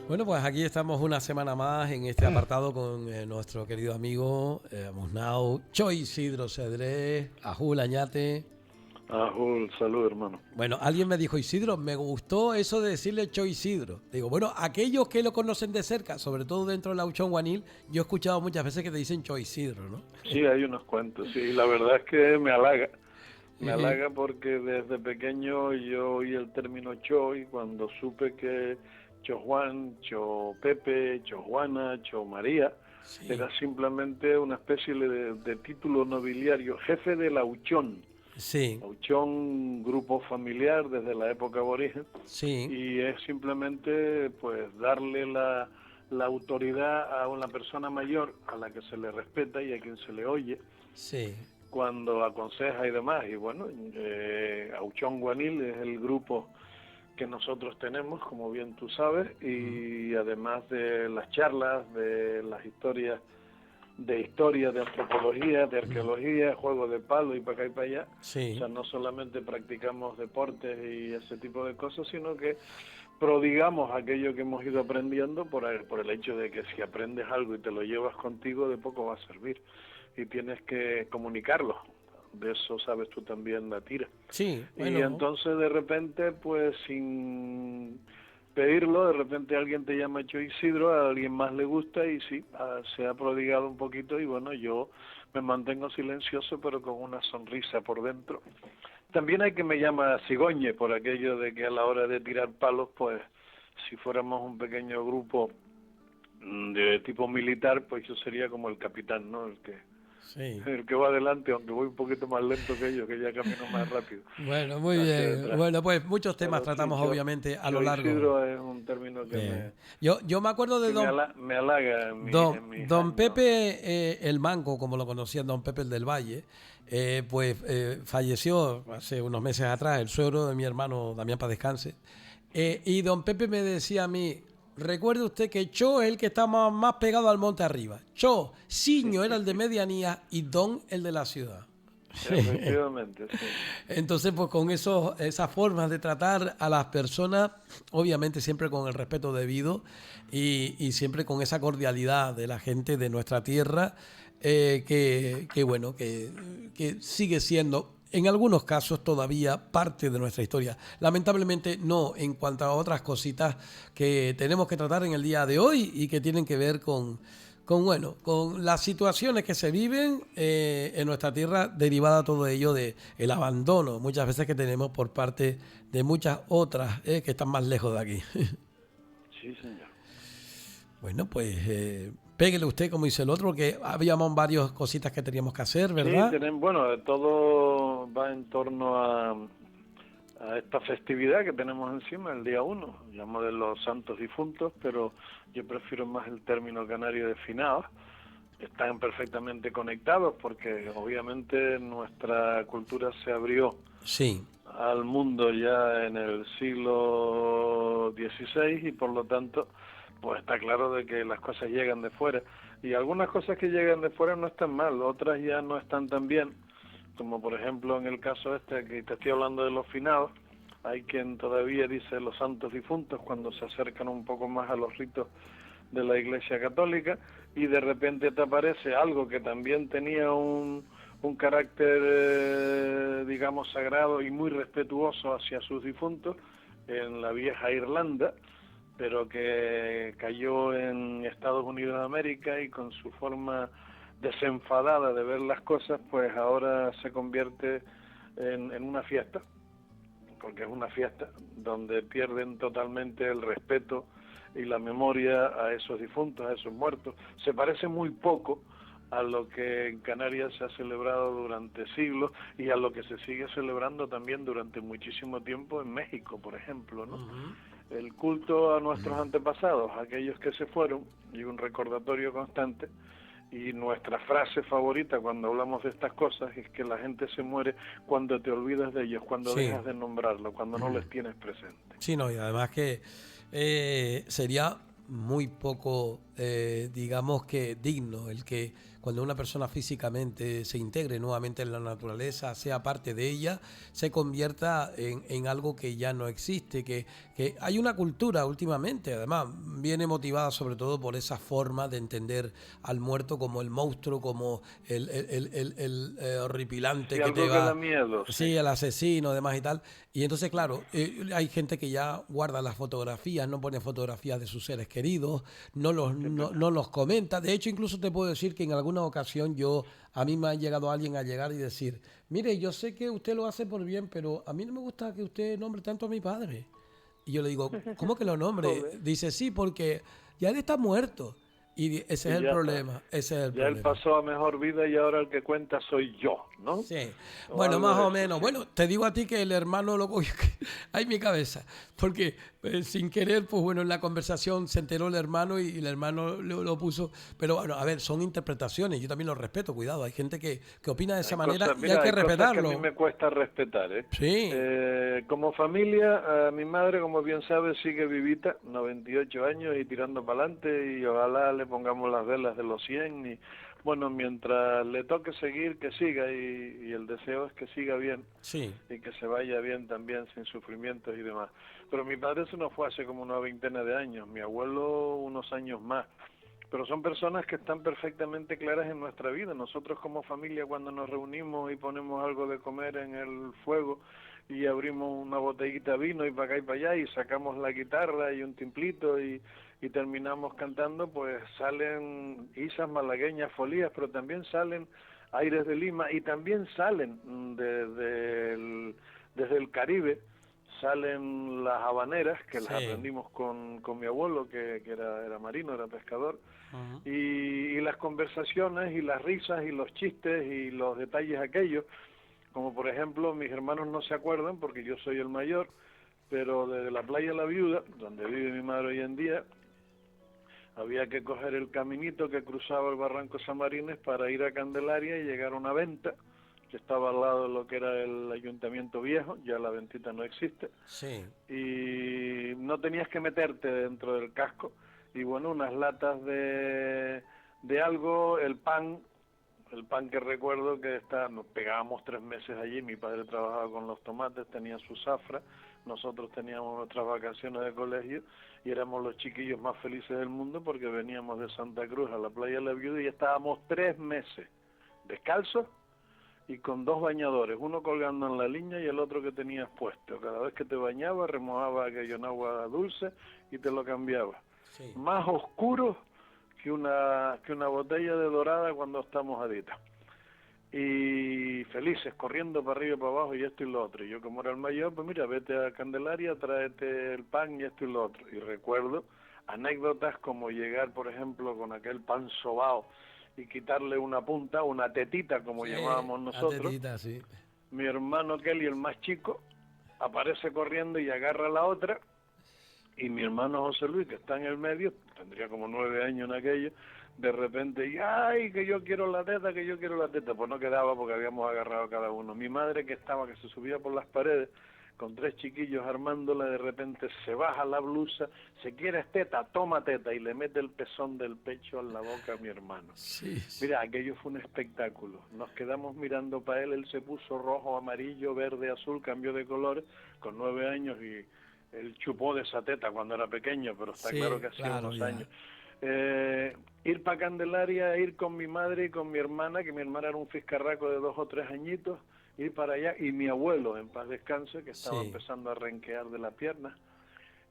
Bueno, pues aquí estamos una semana más en este apartado con nuestro querido amigo Musnau, Choi Isidro Cedrés, Ajul Añate. Ajul, salud, hermano. Bueno, alguien me dijo, Isidro, me gustó eso de decirle Choi Isidro. Digo, bueno, aquellos que lo conocen de cerca, sobre todo dentro del Auchón Guanil, yo he escuchado muchas veces que te dicen Choi Isidro, ¿no? Sí, hay unos cuantos, sí. La verdad es que me halaga. Me Eh, halaga porque desde pequeño yo oí el término Cho y cuando supe que Cho Juan, Cho Pepe, Cho Juana, Cho María, sí, era simplemente una especie de título nobiliario, jefe del Auchón. sí, Auchón, grupo familiar desde la época aborigen, sí, y es simplemente pues darle la autoridad a una persona mayor a la que se le respeta y a quien se le oye sí. cuando aconseja y demás. Y bueno, Auchón Guanil es el grupo que nosotros tenemos, como bien tú sabes, Mm, y además de las charlas, de las historias, de antropología, de mm, arqueología, juegos de palo y para acá y para allá. O sí. sea, no solamente practicamos deportes y ese tipo de cosas, sino que prodigamos aquello que hemos ido aprendiendo por el hecho de que si aprendes algo y te lo llevas contigo, de poco va a servir y tienes que comunicarlo. De eso sabes tú también la tira. Sí, Y bueno, entonces de repente, pues sin pedirlo, de repente alguien te llama Cho Isidro, a alguien más le gusta y sí, se ha prodigado un poquito y bueno, yo me mantengo silencioso pero con una sonrisa por dentro. También hay que me llama Cigoñe por aquello de que a la hora de tirar palos, pues si fuéramos un pequeño grupo de tipo militar, pues yo sería como el capitán, ¿no? sí. El que va adelante, aunque voy un poquito más lento que ellos, que ya camino más rápido Bueno, muy hacia bien. detrás. Bueno, pues muchos temas Pero sí, tratamos obviamente a lo Cho largo. Isidro es un término Bien. Yo me acuerdo de me halaga en mis Don años. Pepe el Manco, como lo conocían, Don Pepe el del Valle, falleció hace unos meses atrás, el suegro de mi hermano Damián Paz Descanse. Y Don Pepe me decía a mí, recuerde usted que Cho es el que está más pegado al monte arriba. Cho, Siño era el de medianía y Don el de la ciudad. Efectivamente, sí. Entonces, pues con esas formas de tratar a las personas, obviamente siempre con el respeto debido y siempre con esa cordialidad de la gente de nuestra tierra, bueno, que sigue siendo en algunos casos todavía parte de nuestra historia. Lamentablemente no en cuanto a otras cositas que tenemos que tratar en el día de hoy y que tienen que ver bueno, con las situaciones que se viven en nuestra tierra, derivada todo ello de el abandono muchas veces que tenemos por parte de muchas otras que están más lejos de aquí. Sí, señor. Bueno, pues péguele usted como dice el otro, que habíamos varias cositas que teníamos que hacer, Sí, ¿verdad? bueno, todo va en torno a esta festividad que tenemos encima, el día 1, llamo de los santos difuntos, pero yo prefiero más el término canario de finados. Están perfectamente conectados porque obviamente nuestra cultura se abrió Sí, al mundo ya en el siglo XVI y por lo tanto pues está claro de que las cosas llegan de fuera y algunas cosas que llegan de fuera no están mal, otras ya no están tan bien, como por ejemplo en el caso este que te estoy hablando de los finados. Hay quien todavía dice los santos difuntos cuando se acercan un poco más a los ritos de la Iglesia Católica y de repente te aparece algo que también tenía un carácter, digamos, sagrado y muy respetuoso hacia sus difuntos en la vieja Irlanda, pero que cayó en Estados Unidos de América y con su forma desenfadada de ver las cosas, pues ahora se convierte en una fiesta, porque es una fiesta donde pierden totalmente el respeto y la memoria a esos difuntos, a esos muertos. Se parece muy poco a lo que en Canarias se ha celebrado durante siglos y a lo que se sigue celebrando también durante muchísimo tiempo en México, por ejemplo, ¿no? El culto a nuestros antepasados, aquellos que se fueron, y un recordatorio constante. Y nuestra frase favorita cuando hablamos de estas cosas es que la gente se muere cuando te olvidas de ellos, cuando sí. dejas de nombrarlo, cuando no les tienes presente. Sí, no, y además que sería muy poco, digamos que digno, el que cuando una persona físicamente se integre nuevamente en la naturaleza, sea parte de ella, se convierta en algo que ya no existe, que hay una cultura últimamente, además, viene motivada sobre todo por esa forma de entender al muerto como el monstruo, como el horripilante Sí, que te algo que da va... miedo, sí. Sí, el asesino, demás y tal. Y entonces, claro, hay gente que ya guarda las fotografías, no pone fotografías de sus seres queridos, Qué pena. no los comenta. De hecho, incluso te puedo decir que en alguna ocasión a mí me ha llegado alguien a llegar y decir, mire, yo sé que usted lo hace por bien, pero a mí no me gusta que usted nombre tanto a mi padre. Y yo le digo, ¿cómo que lo nombre? Joder. Dice, sí, porque ya él está muerto. Y ese es Y el ya está. problema, ese es el Ya él problema. pasó a mejor vida y ahora el que cuenta soy yo, ¿no? Sí, O bueno, algo más de o eso, menos. sí. Bueno, te digo a ti que el hermano lo cogió ahí mi cabeza, porque sin querer, pues bueno, en la conversación se enteró el hermano y el hermano lo puso. Pero bueno, a ver, son interpretaciones, yo también lo respeto, cuidado, hay gente que opina de esa Hay manera cosas, y hay mira, que hay cosas que a mí respetarlo. me cuesta respetar, ¿eh? Sí, Como familia, mi madre, como bien sabes, sigue vivita, 98 años y tirando para adelante y ojalá le pongamos las velas de los 100 y bueno, mientras le toque seguir, que siga y el deseo es que siga bien sí, y que se vaya bien también sin sufrimientos y demás. Pero mi padre se nos fue hace como una veintena de años, mi abuelo unos años más. Pero son personas que están perfectamente claras en nuestra vida. Nosotros como familia cuando nos reunimos y ponemos algo de comer en el fuego y abrimos una botellita de vino y para acá y para allá y sacamos la guitarra y un timplito y terminamos cantando, pues salen isas malagueñas, folías, pero también salen aires de Lima y también salen desde el Caribe, salen las habaneras, que las sí. aprendimos con mi abuelo, que era marino, era pescador, Ujú. y las conversaciones y las risas y los chistes y los detalles aquellos, como por ejemplo mis hermanos no se acuerdan porque yo soy el mayor, pero desde la playa La Viuda, donde vive mi madre hoy en día, había que coger el caminito que cruzaba el barranco Samarines para ir a Candelaria y llegar a una venta que estaba al lado de lo que era el ayuntamiento viejo, ya la ventita no existe, Sí, y no tenías que meterte dentro del casco, y bueno, unas latas de algo, el pan que recuerdo que nos pegábamos 3 meses allí, mi padre trabajaba con los tomates, tenía su zafra, nosotros teníamos nuestras vacaciones de colegio y éramos los chiquillos más felices del mundo porque veníamos de Santa Cruz a la playa de La Viuda y estábamos 3 meses descalzos y con dos bañadores, uno colgando en la línea y el otro que tenías puesto. Cada vez que te bañabas, remojaba aquello en agua dulce y te lo cambiaba. sí. Más oscuro que una botella de dorada cuando estamos a dieta. Y felices, corriendo para arriba y para abajo y esto y lo otro. Y yo como era el mayor, pues mira, vete a Candelaria, tráete el pan y esto y lo otro. Y recuerdo anécdotas como llegar, por ejemplo, con aquel pan sobao y quitarle una punta, una tetita, como Sí, llamábamos la nosotros. tetita, sí. Mi hermano Kelly, el más chico, aparece corriendo y agarra la otra, y mi hermano José Luis, que está en el medio, tendría como 9 años en aquello, de repente, y ¡ay, que yo quiero la teta, que yo quiero la teta! Pues no quedaba porque habíamos agarrado cada uno. Mi madre, que se subía por las paredes, con 3 chiquillos armándola, de repente se baja la blusa, se quiere teta, toma teta, y le mete el pezón del pecho en la boca a mi hermano. Sí, sí. Mira, aquello fue un espectáculo. Nos quedamos mirando para él se puso rojo, amarillo, verde, azul, cambió de colores, con 9 años, y él chupó de esa teta cuando era pequeño, pero está claro Sí, que hacía claro, unos ya. años. Ir para Candelaria, ir con mi madre y con mi hermana, que mi hermana era un fiscarraco de 2 o 3 añitos, ir para allá, y mi abuelo, en paz descanse, que estaba Sí, empezando a renquear de la pierna,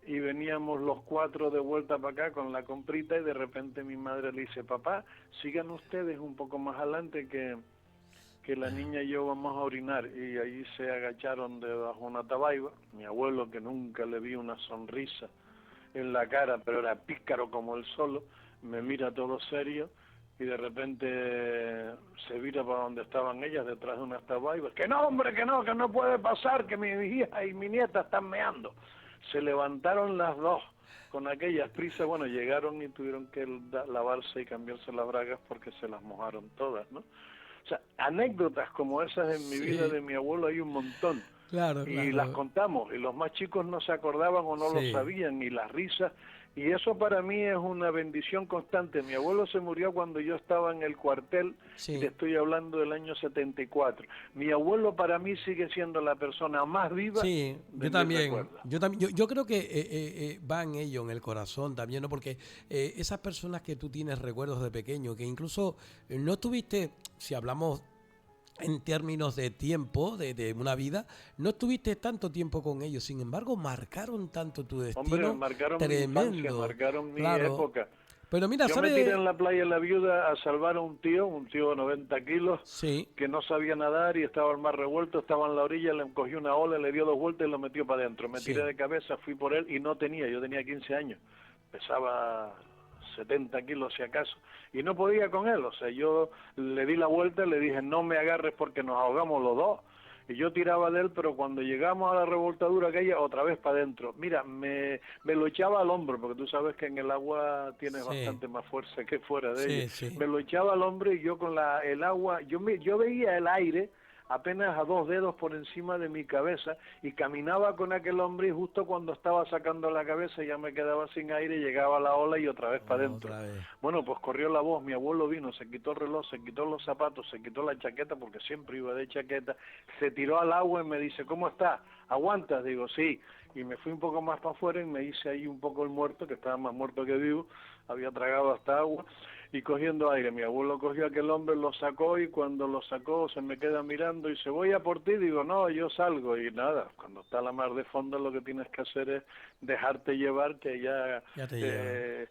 y veníamos los 4 de vuelta para acá con la comprita y de repente mi madre le dice, papá, sigan ustedes un poco más adelante que la niña y yo vamos a orinar, y allí se agacharon debajo de una tabaiba. Mi abuelo, que nunca le vi una sonrisa en la cara, pero era pícaro como él solo, me mira todo serio y de repente se vira para donde estaban ellas, detrás de unas tabaibas. Que no, hombre, que no puede pasar, que mi hija y mi nieta están meando. Se levantaron las dos con aquellas prisas, bueno, llegaron y tuvieron que lavarse y cambiarse las bragas porque se las mojaron todas, ¿no? O sea, anécdotas como esas en mi vida sí, de mi abuelo hay un montón claro, y las claro. contamos y los más chicos no se acordaban o no lo Sí, sabían y las risas Y eso para mí es una bendición constante. Mi abuelo se murió cuando yo estaba en el cuartel, Sí. y te estoy hablando del año 74. Mi abuelo para mí sigue siendo la persona más viva Sí, de yo mis también, recuerdos. yo también, yo creo que va en ello, en el corazón también, ¿no? Porque esas personas que tú tienes recuerdos de pequeño, que incluso no tuviste, si hablamos en términos de tiempo, de una vida, no estuviste tanto tiempo con ellos, sin embargo, marcaron tanto tu Hombre, destino, marcaron mi infancia, tremendo, marcaron mi claro. época. Pero mira, Yo me tiré ¿sabes? en la playa La Viuda a salvar a un tío de 90 kilos, Sí, que no sabía nadar y estaba el mar revuelto, estaba en la orilla, le cogió una ola, le dio 2 vueltas y lo metió para adentro. Me tiré sí, de cabeza, fui por él y no tenía, yo tenía 15 años, pesaba 70 kilos si acaso, y no podía con él, o sea, yo le di la vuelta, le dije, no me agarres porque nos ahogamos los dos. Y yo tiraba de él, pero cuando llegamos a la revoltadura aquella, otra vez para adentro. Mira, me lo echaba al hombro, porque tú sabes que en el agua tienes sí, bastante más fuerza que fuera de ella. sí, sí. Me lo echaba al hombro y yo con el agua, yo veía el aire apenas a 2 dedos por encima de mi cabeza y caminaba con aquel hombre y justo cuando estaba sacando la cabeza ya me quedaba sin aire, llegaba la ola y otra vez para adentro. Otra vez. Bueno, pues corrió la voz, mi abuelo vino, se quitó el reloj, se quitó los zapatos, se quitó la chaqueta porque siempre iba de chaqueta, se tiró al agua y me dice, ¿cómo está? ¿Aguantas? Digo, sí. Y me fui un poco más para afuera y me hice ahí un poco el muerto, que estaba más muerto que vivo, había tragado hasta agua, y cogiendo aire. Mi abuelo cogió a aquel hombre, lo sacó y cuando lo sacó se me queda mirando y dice, voy a por ti. Digo, no, yo salgo. Y nada, cuando está la mar de fondo lo que tienes que hacer es dejarte llevar, que ya Ya te llevan.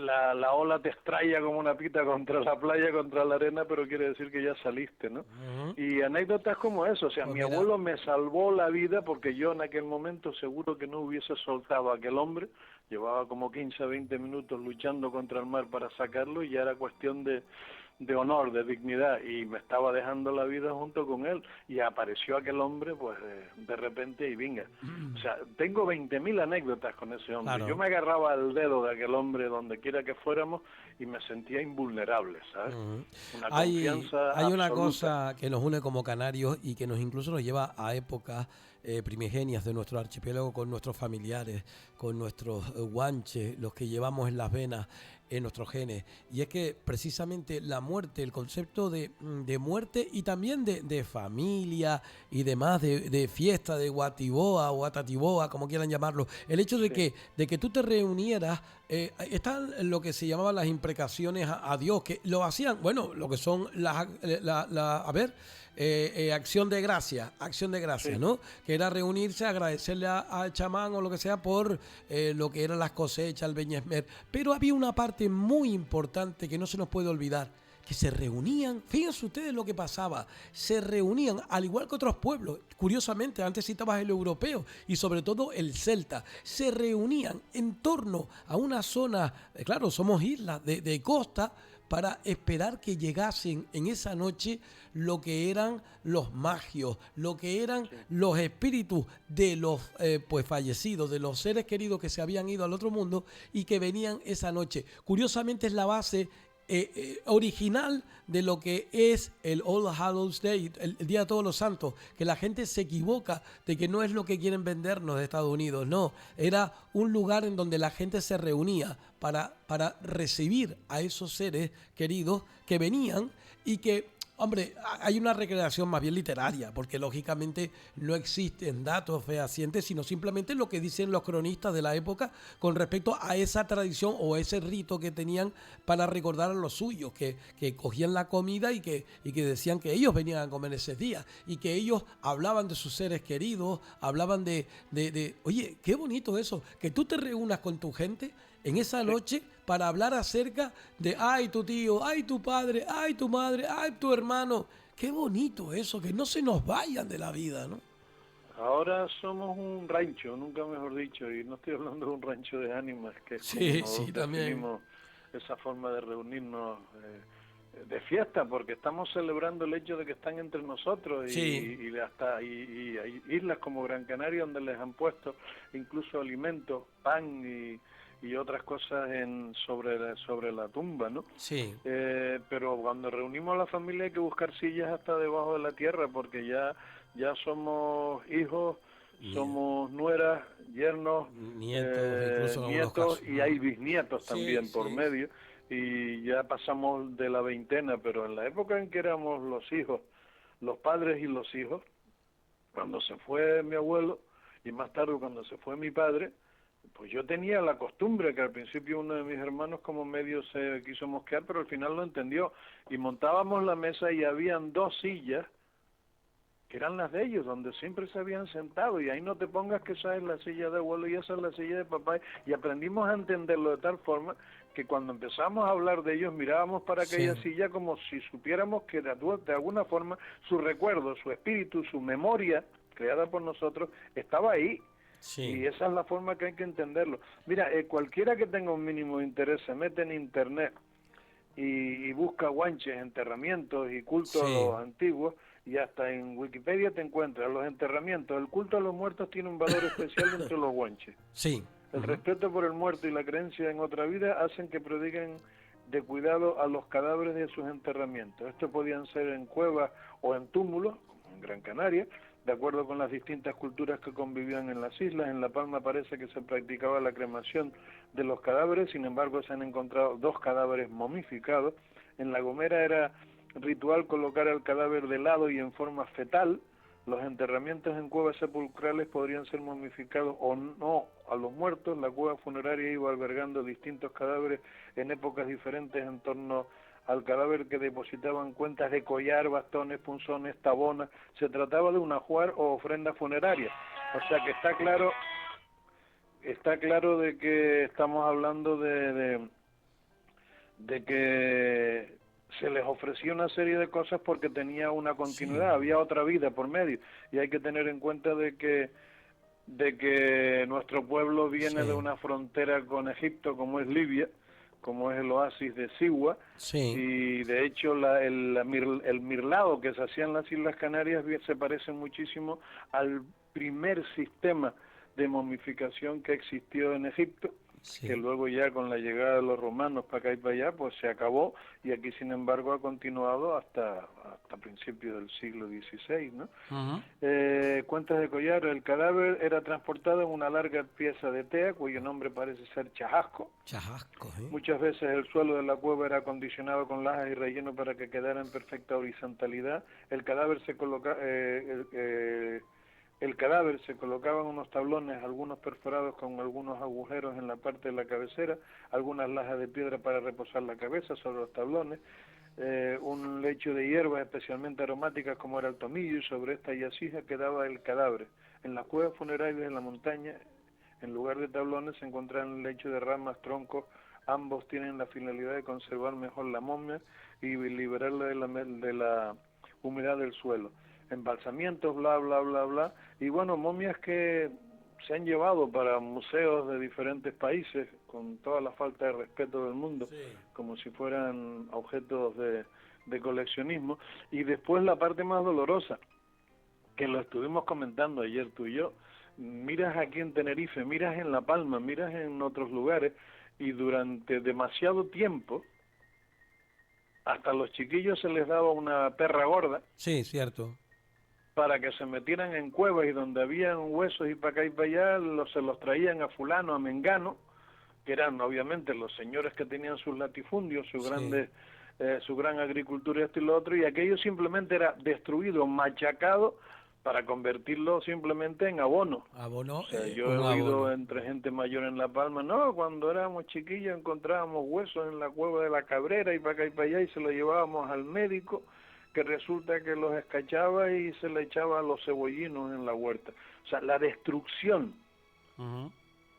la ola te estrella como una pita contra la playa, contra la arena, pero quiere decir que ya saliste, ¿no? Ujú. Y anécdotas como eso, o sea, Pues mi mira, abuelo me salvó la vida porque yo en aquel momento seguro que no hubiese soltado a aquel hombre. Llevaba como 15 a 20 minutos luchando contra el mar para sacarlo y ya era cuestión de honor, de dignidad, y me estaba dejando la vida junto con él, y apareció aquel hombre, pues de repente, y venga. O sea, tengo 20.000 anécdotas con ese hombre. Yo claro. me agarraba el dedo de aquel hombre donde quiera que fuéramos y me sentía invulnerable, ¿sabes? Ujú. Una Hay, confianza hay una absoluta. cosa que nos une como canarios y que nos incluso nos lleva a épocas primigenias de nuestro archipiélago con nuestros familiares, con nuestros guanches, los que llevamos en las venas, en nuestros genes. Y es que precisamente la muerte, el concepto de muerte y también de familia y demás, de fiesta, de guatiboa o atatiboa, como quieran llamarlo, el hecho Sí, de que tú te reunieras, están lo que se llamaban las imprecaciones a Dios, que lo hacían, bueno, lo que son a ver, acción de gracias, sí. ¿no? Que era reunirse, agradecerle al chamán o lo que sea por lo que eran las cosechas, el beñesmer. Pero había una parte muy importante que no se nos puede olvidar, que se reunían, fíjense ustedes lo que pasaba, se reunían al igual que otros pueblos, curiosamente, antes citabas el europeo y sobre todo el celta, se reunían en torno a una zona, claro, somos islas de costa, para esperar que llegasen en esa noche lo que eran los magios, lo que eran Sí. los espíritus de los pues fallecidos, de los seres queridos que se habían ido al otro mundo y que venían esa noche. Curiosamente es la base original de lo que es el All Hallows Day, el Día de Todos los Santos, que la gente se equivoca de que no es lo que quieren vendernos de Estados Unidos, no, era un lugar en donde la gente se reunía para recibir a esos seres queridos que venían y que, hombre, hay una recreación más bien literaria, porque lógicamente no existen datos fehacientes, sino simplemente lo que dicen los cronistas de la época con respecto a esa tradición o ese rito que tenían para recordar a los suyos, que cogían la comida y que decían que ellos venían a comer ese día y que ellos hablaban de sus seres queridos, hablaban oye, qué bonito eso, que tú te reúnas con tu gente en esa noche para hablar acerca de, ay, tu tío, ay, tu padre, ay, tu madre, ay, tu hermano. Qué bonito eso, que no se nos vayan de la vida, ¿no? Ahora somos un rancho, nunca mejor dicho, y no estoy hablando de un rancho de ánimas, que es como Sí, nos sí, también. definimos esa forma de reunirnos de fiesta, porque estamos celebrando el hecho de que están entre nosotros Sí, y hay islas como Gran Canaria donde les han puesto incluso alimentos, pan y otras cosas sobre la tumba, ¿no? sí. Pero cuando reunimos a la familia hay que buscar sillas hasta debajo de la tierra porque ya somos hijos somos nueras, yernos, nietos, incluso en algunos nietos, casos. y hay bisnietos Sí, también por sí. medio, y ya pasamos de la veintena, pero en la época en que éramos los hijos, los padres y los hijos, cuando se fue mi abuelo y más tarde cuando se fue mi padre, pues yo tenía la costumbre, que al principio uno de mis hermanos como medio se quiso mosquear, pero al final lo entendió, y montábamos la mesa y habían 2 sillas que eran las de ellos, donde siempre se habían sentado, y ahí no te pongas que esa es la silla de abuelo y esa es la silla de papá, y aprendimos a entenderlo de tal forma que cuando empezamos a hablar de ellos mirábamos para aquella Sí, silla como si supiéramos que de alguna forma su recuerdo, su espíritu, su memoria creada por nosotros estaba ahí. Y sí, esa es la forma que hay que entenderlo. Mira, cualquiera que tenga un mínimo de interés se mete en internet y busca guanches, enterramientos y cultos a sí, los antiguos, y hasta en Wikipedia te encuentras los enterramientos. El culto a los muertos tiene un valor especial entre los guanches. sí. El Ujú. respeto por el muerto y la creencia en otra vida hacen que prodiguen de cuidado a los cadáveres de sus enterramientos. Estos podían ser en cuevas o en túmulos, como en Gran Canaria, de acuerdo con las distintas culturas que convivían en las islas. En La Palma parece que se practicaba la cremación de los cadáveres, sin embargo se han encontrado 2 cadáveres momificados. En La Gomera era ritual colocar el cadáver de lado y en forma fetal. Los enterramientos en cuevas sepulcrales podrían ser momificados o no a los muertos. La cueva funeraria iba albergando distintos cadáveres en épocas diferentes en torno al cadáver, que depositaban cuentas de collar, bastones, punzones, tabonas. Se trataba de un ajuar o ofrenda funeraria. O sea que está claro de que estamos hablando de que se les ofrecía una serie de cosas porque tenía una Sí, continuidad, había otra vida por medio, y hay que tener en cuenta de que nuestro pueblo viene de sí, una frontera con Egipto, como es Libia, como es el oasis de Siwa, sí, y de hecho el mirlado que se hacía en las Islas Canarias se parece muchísimo al primer sistema de momificación que existió en Egipto, que sí. luego ya con la llegada de los romanos para acá y para allá, pues se acabó, y aquí sin embargo ha continuado hasta principios del siglo XVI, ¿no? Ujú. Cuentas de collar: el cadáver era transportado en una larga pieza de tea, cuyo nombre parece ser chajasco. Chajasco, ¿eh? Muchas veces el suelo de la cueva era acondicionado con lajas y relleno para que quedara en perfecta horizontalidad. El cadáver se colocaba en unos tablones, algunos perforados con algunos agujeros en la parte de la cabecera, algunas lajas de piedra para reposar la cabeza sobre los tablones, un lecho de hierbas especialmente aromáticas como era el tomillo, y sobre esta yacija quedaba el cadáver. En las cuevas funerarias en la montaña, en lugar de tablones, se encontraban lechos de ramas, troncos. Ambos tienen la finalidad de conservar mejor la momia y liberarla de la humedad del suelo. Embalsamientos, bla, bla, bla, bla. Y bueno, momias que se han llevado para museos de diferentes países con toda la falta de respeto del mundo, Sí. como si fueran objetos de coleccionismo. Y después la parte más dolorosa, que lo estuvimos comentando ayer tú y yo. Miras aquí en Tenerife, miras en La Palma, miras en otros lugares, y durante demasiado tiempo hasta a los chiquillos se les daba una perra gorda Sí, cierto. para que se metieran en cuevas, y donde habían huesos y para acá y para allá se los traían a fulano, a mengano, que eran obviamente los señores que tenían sus latifundios, Sí. su gran agricultura, esto y lo otro, y aquello simplemente era destruido, machacado, para convertirlo simplemente en abono. Abono, O sea, yo he un oído abono. entre gente mayor en La Palma: no, cuando éramos chiquillos encontrábamos huesos en la cueva de la Cabrera y para acá y para allá, y se los llevábamos al médico, que resulta que los escachaba y se le echaba a los cebollinos en la huerta. O sea, la destrucción Ujú.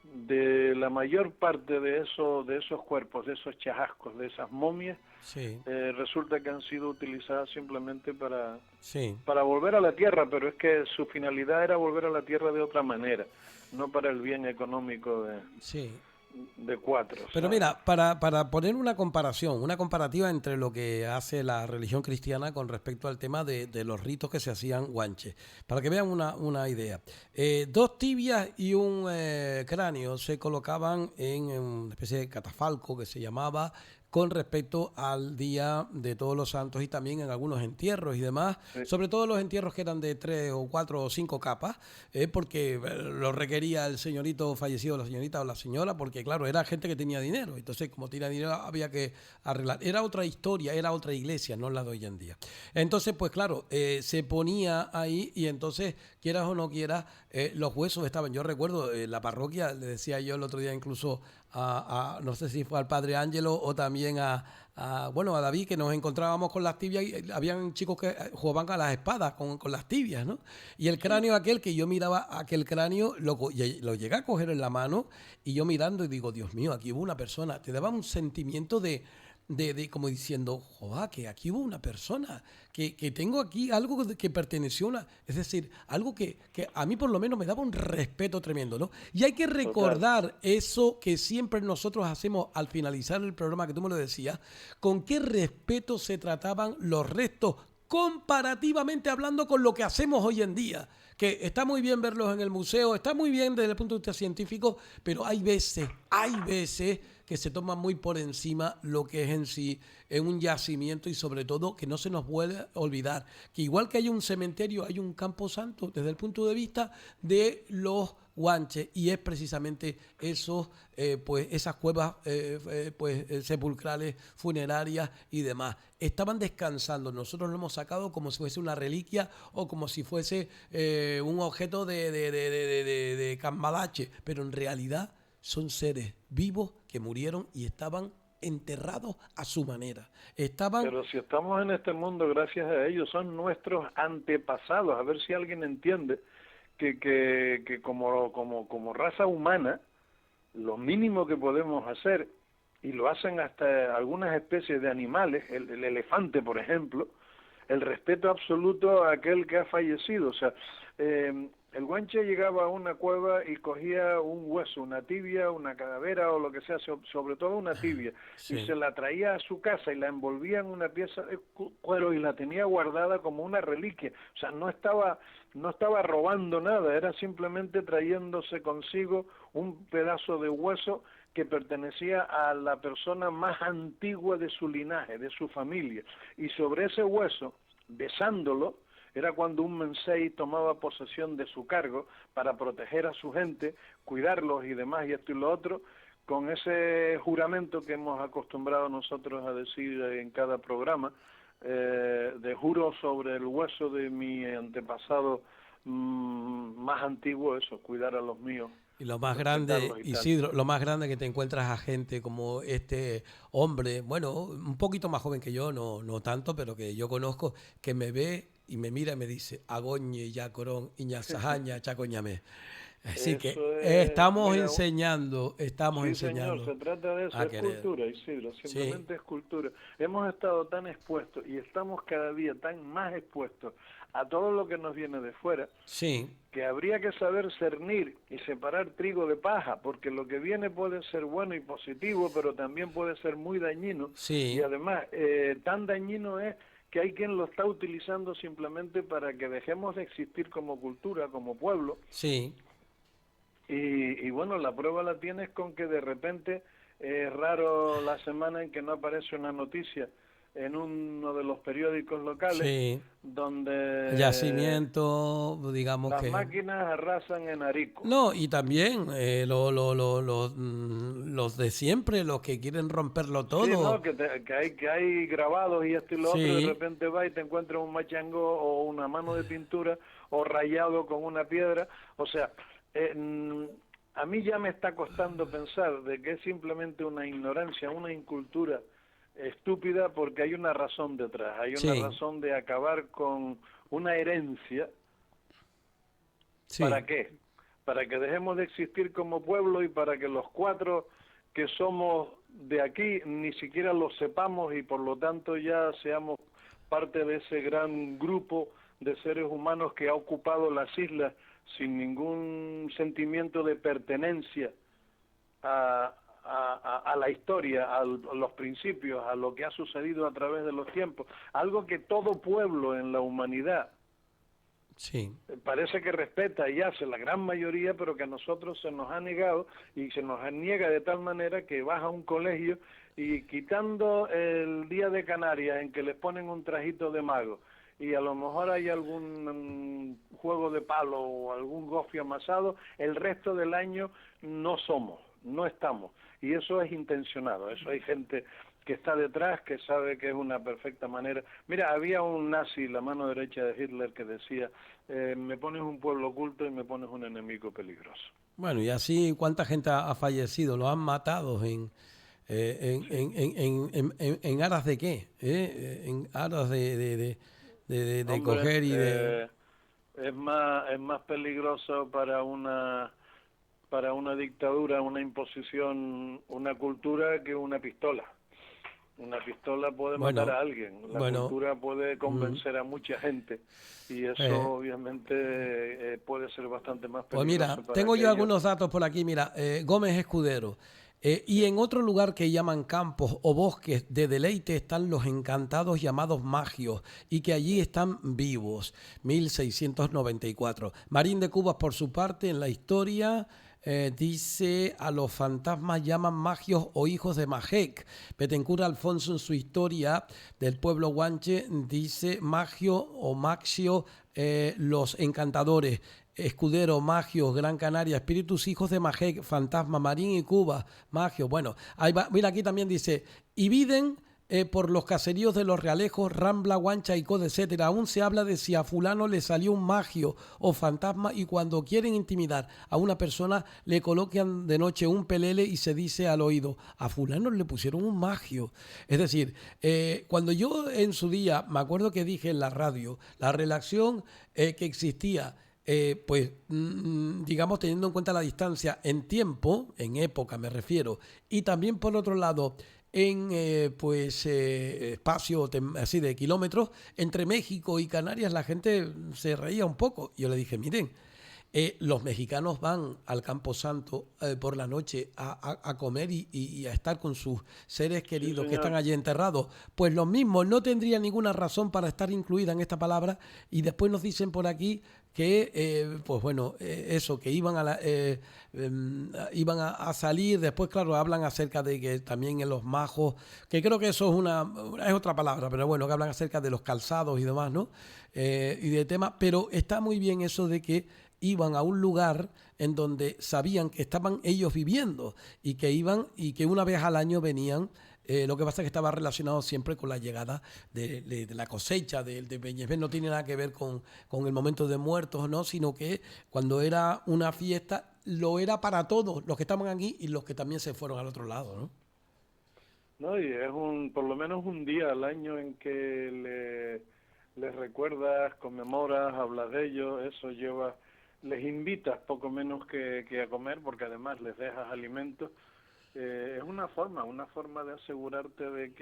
de la mayor parte de esos cuerpos, de esos chajascos, de esas momias, Sí, resulta que han sido utilizadas simplemente sí, para volver a la tierra, pero es que su finalidad era volver a la tierra de otra manera, no para el bien económico sí. de cuatro. O Pero sea, mira, para poner una comparación, una comparativa entre lo que hace la religión cristiana con respecto al tema de los ritos que se hacían guanches, para que vean una idea. 2 tibias y un cráneo se colocaban en una especie de catafalco que se llamaba con respecto al Día de Todos los Santos y también en algunos entierros y demás, sobre todo los entierros que eran de 3 o 4 o 5 capas, porque lo requería el señorito fallecido, la señorita o la señora, porque claro, era gente que tenía dinero, entonces como tenía dinero había que arreglar. Era otra historia, era otra iglesia, no la de hoy en día. Entonces, pues claro, se ponía ahí y entonces, quieras o no quieras, los huesos estaban. Yo recuerdo, la parroquia, le decía yo el otro día incluso no sé si fue al padre Ángelo o también bueno, a David, que nos encontrábamos con las tibias y habían chicos que jugaban a las espadas con las tibias, ¿no? Y el cráneo aquel que yo miraba, aquel cráneo, lo llegué a coger en la mano y yo mirando y digo, Dios mío, aquí hubo una persona. Te daba un sentimiento de como diciendo, joder, que aquí hubo una persona, que tengo aquí algo que perteneció a una, es decir, algo que a mí por lo menos me daba un respeto tremendo, ¿no? Y hay que recordar eso que siempre nosotros hacemos al finalizar el programa, que tú me lo decías, con qué respeto se trataban los restos comparativamente hablando con lo que hacemos hoy en día, que está muy bien verlos en el museo, está muy bien desde el punto de vista científico, pero hay veces que se toma muy por encima lo que es en sí en un yacimiento, y sobre todo que no se nos puede olvidar que igual que hay un cementerio, hay un camposanto desde el punto de vista de los guanches, y es precisamente esos pues esas cuevas sepulcrales, funerarias y demás. Estaban descansando, nosotros lo hemos sacado como si fuese una reliquia o como si fuese un objeto de cambalache, pero en realidad son seres vivos que murieron y estaban enterrados a su manera. Pero si estamos en este mundo gracias a ellos, son nuestros antepasados. A ver si alguien entiende que como raza humana, lo mínimo que podemos hacer, y lo hacen hasta algunas especies de animales, el elefante, por ejemplo, el respeto absoluto a aquel que ha fallecido. O sea, el guanche llegaba a una cueva y cogía un hueso, una tibia, una calavera o lo que sea, sobre todo una tibia, sí, y se la traía a su casa y la envolvía en una pieza de cuero y la tenía guardada como una reliquia. O sea, no estaba robando nada, era simplemente trayéndose consigo un pedazo de hueso que pertenecía a la persona más antigua de su linaje, de su familia. Y sobre ese hueso, besándolo, era cuando un mensei tomaba posesión de su cargo para proteger a su gente, cuidarlos y demás, y esto y lo otro, con ese juramento que hemos acostumbrado nosotros a decir en cada programa, de juro sobre el hueso de mi antepasado más antiguo, eso, cuidar a los míos. Y lo más grande, Isidro, lo más grande que te encuentras a gente como este hombre, bueno, un poquito más joven que yo, no tanto, pero que yo conozco, que me ve y me mira y me dice, Agoñe, Yacorón, Iñazajaña, Chacoñamé. Así que estamos enseñando. Sí, señor, se trata de eso, es cultura, Isidro, simplemente es cultura. Hemos estado tan expuestos y estamos cada día tan más expuestos a todo lo que nos viene de fuera, que habría que saber cernir y separar trigo de paja, porque lo que viene puede ser bueno y positivo, pero también puede ser muy dañino, y además tan dañino es que hay quien lo está utilizando simplemente para que dejemos de existir como cultura, como pueblo. Sí. Y bueno, la prueba la tienes con que de repente es raro la semana en que no aparece una noticia en uno de los periódicos locales donde yacimiento, digamos, las máquinas arrasan en Arico. No, y también los de siempre, los que quieren romperlo todo. Sí, no, que hay grabados y esto y lo otro, y de repente va y te encuentras un machango o una mano de pintura o rayado con una piedra. O sea, a mí ya me está costando pensar de que es simplemente una ignorancia, una incultura estúpida, porque hay una razón detrás, hay una razón de acabar con una herencia. ¿Para qué? Para que dejemos de existir como pueblo y para que los 4 que somos de aquí ni siquiera lo sepamos y por lo tanto ya seamos parte de ese gran grupo de seres humanos que ha ocupado las islas sin ningún sentimiento de pertenencia a la historia, a los principios, a lo que ha sucedido a través de los tiempos, algo que todo pueblo en la humanidad parece que respeta y hace la gran mayoría, pero que a nosotros se nos ha negado y se nos niega de tal manera que vas a un colegio Y quitando el día de Canarias en que les ponen un trajito de mago y a lo mejor hay algún juego de palo o algún gofio amasado, el resto del año no somos, no estamos. Y eso es intencionado, eso hay gente que está detrás, que sabe que es una perfecta manera. Mira, había un nazi, la mano derecha de Hitler, que decía, me pones un pueblo oculto y me pones un enemigo peligroso. Bueno, y así, ¿cuánta gente ha fallecido? Lo han matado en aras de qué, en aras de Hombre, coger y de... es más peligroso para una dictadura, una imposición, una cultura que una pistola. Una pistola puede matar a alguien, la cultura puede convencer a mucha gente y eso obviamente puede ser bastante más peligroso. Pues mira, tengo yo algunos datos por aquí, mira, Gómez Escudero. Y en otro lugar que llaman campos o bosques de deleite están los encantados llamados magios y que allí están vivos, 1694. Marín de Cubas, por su parte, en la historia... dice, a los fantasmas llaman magios o hijos de Majek. Betancur Alfonso, en su historia del pueblo guanche, dice magio o maxio, los encantadores. Escudero, Magios, Gran Canaria, Espíritus, hijos de Majek, Fantasma, Marín y Cuba, Magios. Bueno, ahí va, mira, aquí también dice, y Viden... por los caseríos de los Realejos, Rambla, Guancha y Code, etcétera. Aún se habla de si a fulano le salió un magio o fantasma y cuando quieren intimidar a una persona le colocan de noche un pelele y se dice al oído, a fulano le pusieron un magio. Es decir, cuando yo en su día, me acuerdo que dije en la radio, la relación que existía pues digamos teniendo en cuenta la distancia en tiempo, en época me refiero, y también por otro lado en espacio así de kilómetros entre México y Canarias, la gente se reía un poco. Yo le dije, miren, los mexicanos van al Campo Santo por la noche a comer y a estar con sus seres queridos que están allí enterrados. Pues los mismos no tendrían ninguna razón para estar incluida en esta palabra y después nos dicen por aquí que, pues bueno, eso, que iban iban a salir. Después, claro, hablan acerca de que también en los majos, que creo que eso es otra palabra, pero bueno, que hablan acerca de los calzados y demás, ¿no? Y de temas, pero está muy bien eso de que iban a un lugar en donde sabían que estaban ellos viviendo y que iban y que una vez al año venían. Lo que pasa es que estaba relacionado siempre con la llegada de la cosecha de Peñasvel. No tiene nada que ver con el momento de muertos, ¿no? Sino que cuando era una fiesta lo era para todos los que estaban aquí y los que también se fueron al otro lado, ¿no? No, y es por lo menos un día al año en que les recuerdas, conmemoras, hablas de ellos, eso les invitas poco menos que a comer, porque además les dejas alimentos. Es una forma de asegurarte de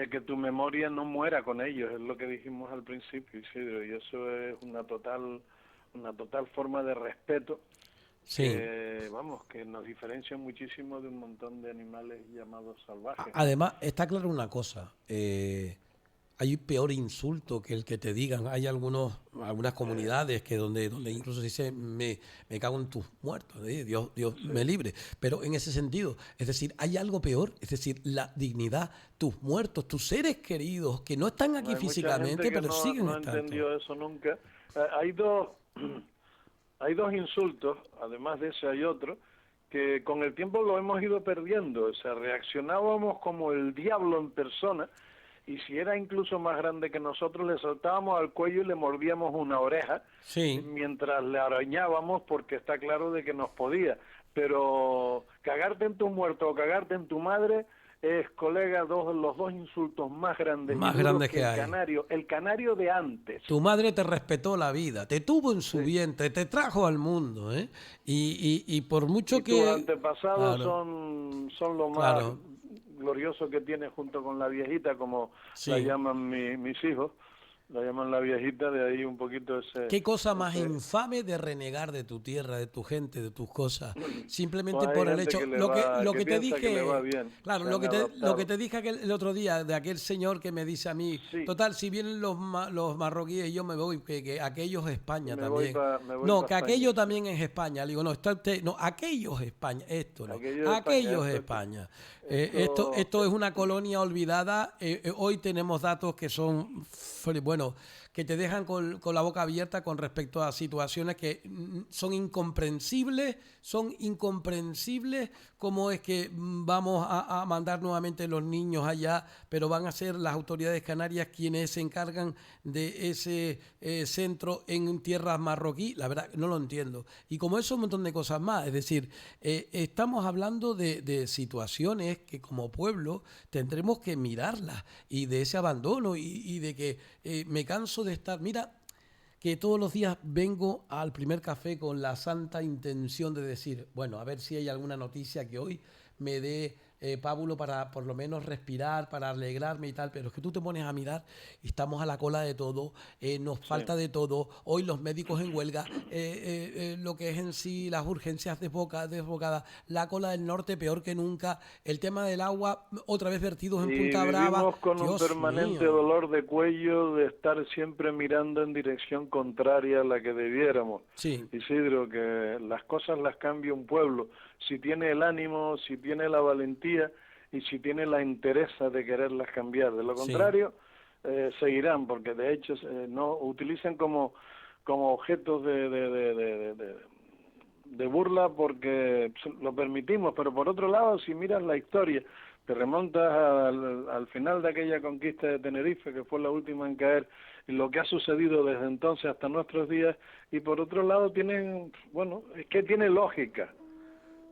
que tu memoria no muera con ellos, es lo que dijimos al principio, Isidro, y eso es una total forma de respeto. Sí. Que nos diferencia muchísimo de un montón de animales llamados salvajes. Además, está claro una cosa, hay peor insulto que el que te digan. Hay algunas comunidades que donde incluso se dice me cago en tus muertos, Dios me libre. Pero en ese sentido, es decir, hay algo peor, es decir, la dignidad, tus muertos, tus seres queridos que no están aquí físicamente, pero siguen estando. No entendió eso nunca. Hay dos insultos, además de ese hay otro, que con el tiempo lo hemos ido perdiendo. O sea, reaccionábamos como el diablo en persona, y si era incluso más grande que nosotros, le saltábamos al cuello y le mordíamos una oreja, mientras le arañábamos, porque está claro de que nos podía. Pero cagarte en tu muerto o cagarte en tu madre es, colega, los dos insultos más grandes que hay. El canario de antes. Tu madre te respetó la vida, te tuvo en su vientre, te trajo al mundo, ¿eh? Y por mucho que... tus antepasados son lo más glorioso que tienes junto con la viejita, como la llaman mis hijos. la llaman la viejita, de ahí un poquito ese... ¿Qué cosa más infame de renegar de tu tierra, de tu gente, de tus cosas? Pues Simplemente hay por el gente hecho, que le va, lo que que te piensa que le va dije, bien, claro, se han lo que adaptado. te dije el otro día de aquel señor que me dice a mí, Sí, total, si vienen los marroquíes yo me voy, que aquello es España también. me voy No, para que España, aquello sí. también es España. Le digo, no, está usted, no, aquello es España, esto no, Aquello de España, aquello es España. esto, Esto es una colonia olvidada. Hoy tenemos datos que son, bueno, que te dejan con la boca abierta con respecto a situaciones que son incomprensibles cómo es que vamos a mandar nuevamente los niños allá, pero van a ser las autoridades canarias quienes se encargan de ese centro en tierras marroquí. La verdad, no lo entiendo. Y como eso, un montón de cosas más. Es decir, estamos hablando de situaciones que como pueblo tendremos que mirarlas y de ese abandono y de que me canso de estar... Mira, que todos los días vengo al primer café con la santa intención de decir, bueno, a ver si hay alguna noticia que hoy me dé pábulo para por lo menos respirar, para alegrarme y tal, pero es que tú te pones a mirar y estamos a la cola de todo, nos sí. falta de todo, hoy los médicos en huelga, lo que es en sí las urgencias desbocadas, la cola del norte peor que nunca, el tema del agua otra vez vertidos en Y Punta Brava, vivimos con un Dios permanente mío. dolor de cuello de estar siempre mirando en dirección contraria a la que debiéramos. Sí, Isidro, que las cosas las cambia un pueblo, si tiene el ánimo, si tiene la valentía y si tiene la entereza de quererlas cambiar. De lo sí. contrario, seguirán, porque de hecho no utilizan como objetos de burla porque lo permitimos, pero por otro lado, si miras la historia, te remontas al final de aquella conquista de Tenerife, que fue la última en caer, y lo que ha sucedido desde entonces hasta nuestros días, y por otro lado tienen, bueno, es que tiene lógica.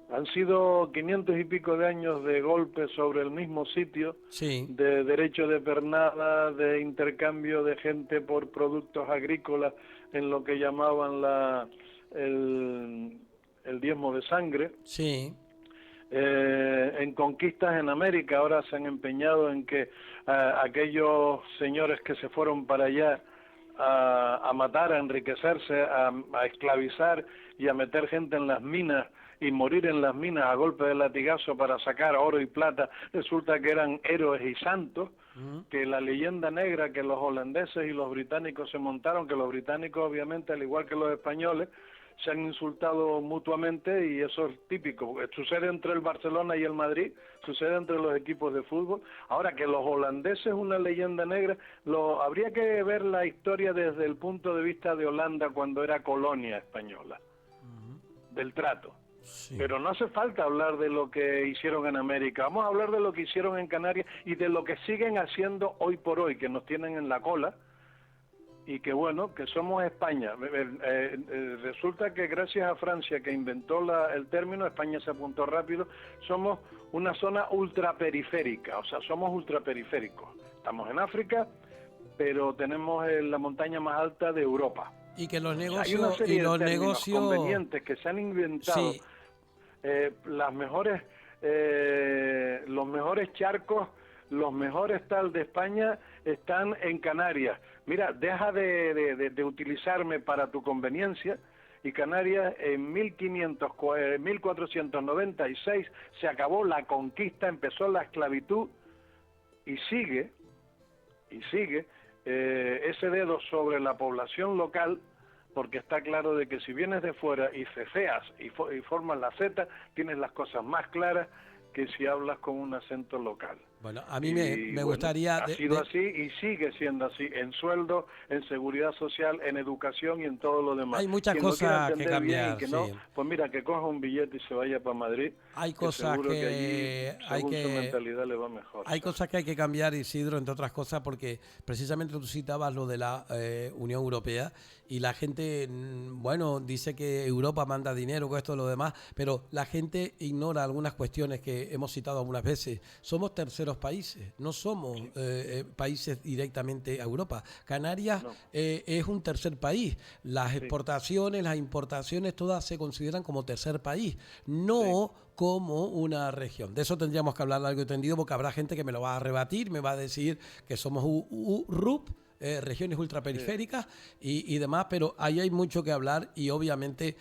Han sido 500 y pico de años de golpes sobre el mismo sitio, Sí, de derecho de pernada, de intercambio de gente por productos agrícolas en lo que llamaban el diezmo de sangre. sí, En conquistas en América ahora se han empeñado en que aquellos señores que se fueron para allá a matar, a enriquecerse, a esclavizar y a meter gente en las minas y morir en las minas a golpe de latigazo para sacar oro y plata, resulta que eran héroes y santos, que la leyenda negra que los holandeses y los británicos se montaron, que los británicos obviamente al igual que los españoles se han insultado mutuamente y eso es típico, sucede entre el Barcelona y el Madrid, sucede entre los equipos de fútbol. Ahora que los holandeses una leyenda negra, habría que ver la historia desde el punto de vista de Holanda cuando era colonia española, del trato. sí. Pero no hace falta hablar de lo que hicieron en América, vamos a hablar de lo que hicieron en Canarias y de lo que siguen haciendo hoy por hoy, que nos tienen en la cola, y que bueno, que somos España. Resulta que gracias a Francia que inventó el término, España se apuntó rápido, somos una zona ultraperiférica, o sea, somos ultraperiféricos. Estamos en África, pero tenemos la montaña más alta de Europa. Y que los O sea, hay una negocios, y serie de los términos negocios, convenientes que se han inventado, sí, las mejores, los mejores charcos, los mejores tal de España están en Canarias. Mira, deja de utilizarme para tu conveniencia, y Canarias en 1496 se acabó la conquista, empezó la esclavitud y sigue ese dedo sobre la población local, porque está claro de que si vienes de fuera y ceceas y formas la Z, tienes las cosas más claras que si hablas con un acento local. bueno, a mí Y me bueno, gustaría... ha sido así y sigue siendo así, en sueldo, en seguridad social, en educación y en todo lo demás. Hay muchas Quien lo quiera cosas que entender bien y cambiar, que no, sí. pues mira, que coja un billete y se vaya para Madrid, Hay que cosas seguro que allí, que hay según su que... mentalidad, le va mejor. Hay ¿sabes? cosas que hay que cambiar, Isidro, entre otras cosas, porque precisamente tú citabas lo de la Unión Europea y la gente, bueno, dice que Europa manda dinero con esto y lo demás, pero la gente ignora algunas cuestiones que hemos citado algunas veces. Somos terceros países, no somos países directamente a Europa. Canarias No. es un tercer país. Las Sí. exportaciones, las importaciones, todas se consideran como tercer país, no como una región. De eso tendríamos que hablar largo y tendido porque habrá gente que me lo va a rebatir, me va a decir que somos RUP regiones ultraperiféricas y demás, pero ahí hay mucho que hablar y obviamente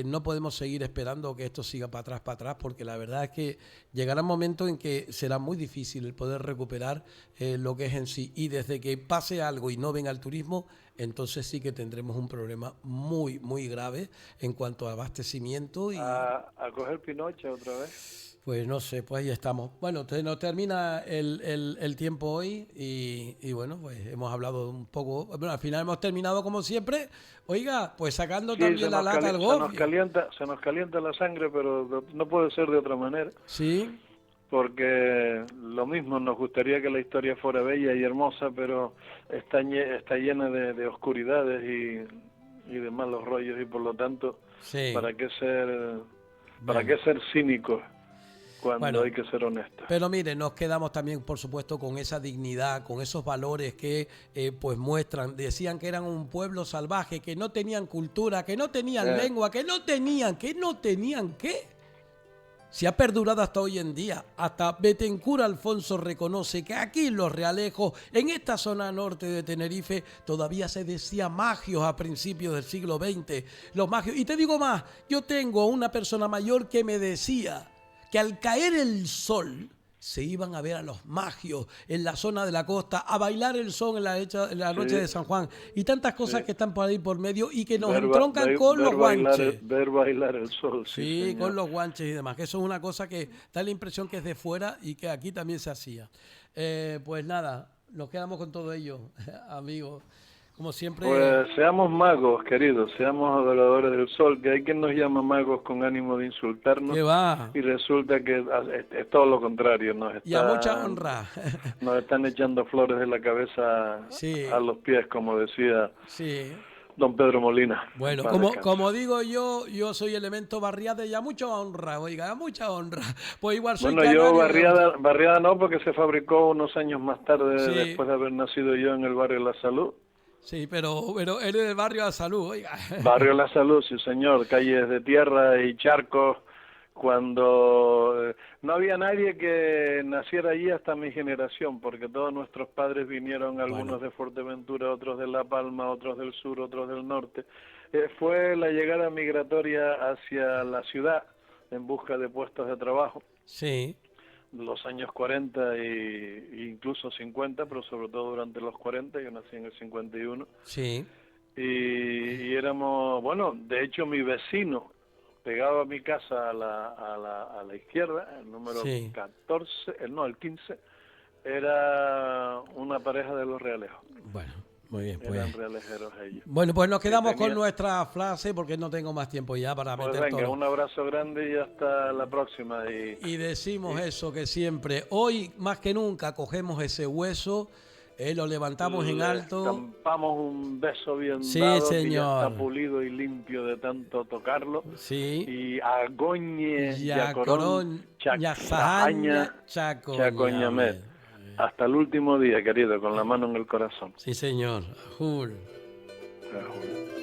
no podemos seguir esperando que esto siga para atrás, porque la verdad es que llegará un momento en que será muy difícil el poder recuperar lo que es en sí, y desde que pase algo y no venga el turismo, entonces sí que tendremos un problema muy, muy grave en cuanto a abastecimiento. A coger Pinocha otra vez. Pues no sé, pues ahí estamos. Bueno, nos termina el tiempo hoy y bueno, pues hemos hablado un poco. Bueno, al final hemos terminado como siempre. Oiga, pues sacando Sí, también la lata al golf. se nos calienta la sangre, pero no puede ser de otra manera. Sí. Porque lo mismo, nos gustaría que la historia fuera bella y hermosa, pero está llena de oscuridades y de malos rollos, y por lo tanto, Sí. ¿para qué ser cínicos cuando hay que ser honestos? Pero mire, nos quedamos también, por supuesto, con esa dignidad, con esos valores que pues muestran. Decían que eran un pueblo salvaje, que no tenían cultura, que no tenían lengua, que no tenían qué. Se ha perdurado hasta hoy en día. Hasta Betancur Alfonso reconoce que aquí en Los Realejos, en esta zona norte de Tenerife, todavía se decía magios a principios del siglo XX. Los magios. Y te digo más, yo tengo una persona mayor que me decía que al caer el sol se iban a ver a los magios en la zona de la costa, a bailar el son en la noche de San Juan, y tantas cosas que están por ahí por medio y que nos entroncan con los guanches. Ver bailar el sol. Sí, con los guanches y demás, que eso es una cosa que da la impresión que es de fuera y que aquí también se hacía. Pues nada, nos quedamos con todo ello, amigos. Como siempre... Pues seamos magos, queridos, seamos adoradores del sol, que hay quien nos llama magos con ánimo de insultarnos. ¿Qué va? Y resulta que es todo lo contrario. Y a mucha honra. Nos están echando flores de la cabeza a los pies, como decía don Pedro Molina. Bueno, como digo yo soy elemento barriada y a mucha honra, oiga, a mucha honra. Pues igual soy canario. Yo barriada no, porque se fabricó unos años más tarde, después de haber nacido yo en el barrio La Salud. Sí, pero eres del barrio La Salud, oiga. Barrio La Salud, sí señor, calles de tierra y charcos, cuando no había nadie que naciera allí hasta mi generación, porque todos nuestros padres vinieron, algunos de Fuerteventura, otros de La Palma, otros del sur, otros del norte. Fue la llegada migratoria hacia la ciudad en busca de puestos de trabajo. Sí. Los años 40 e incluso 50, pero sobre todo durante los 40, yo nací en el 51. Sí. Y éramos, bueno, de hecho mi vecino pegado a mi casa a la izquierda, el número 14, el 15, era una pareja de Los Realejos. Bueno, muy bien. Pues. Eran realejeros ellos. Bueno, pues nos quedamos con nuestra frase porque no tengo más tiempo ya para meter venga, todo. Un abrazo grande y hasta la próxima. Y decimos eso, que siempre, hoy más que nunca, cogemos ese hueso, lo levantamos en alto. Estampamos un beso bien dado, señor. Que ya está pulido y limpio de tanto tocarlo. Sí. Y agoñe, yacorón, yazahaña, chacoñamet. Hasta el último día, querido, con la mano en el corazón. Sí, señor. Ajul. Ajul.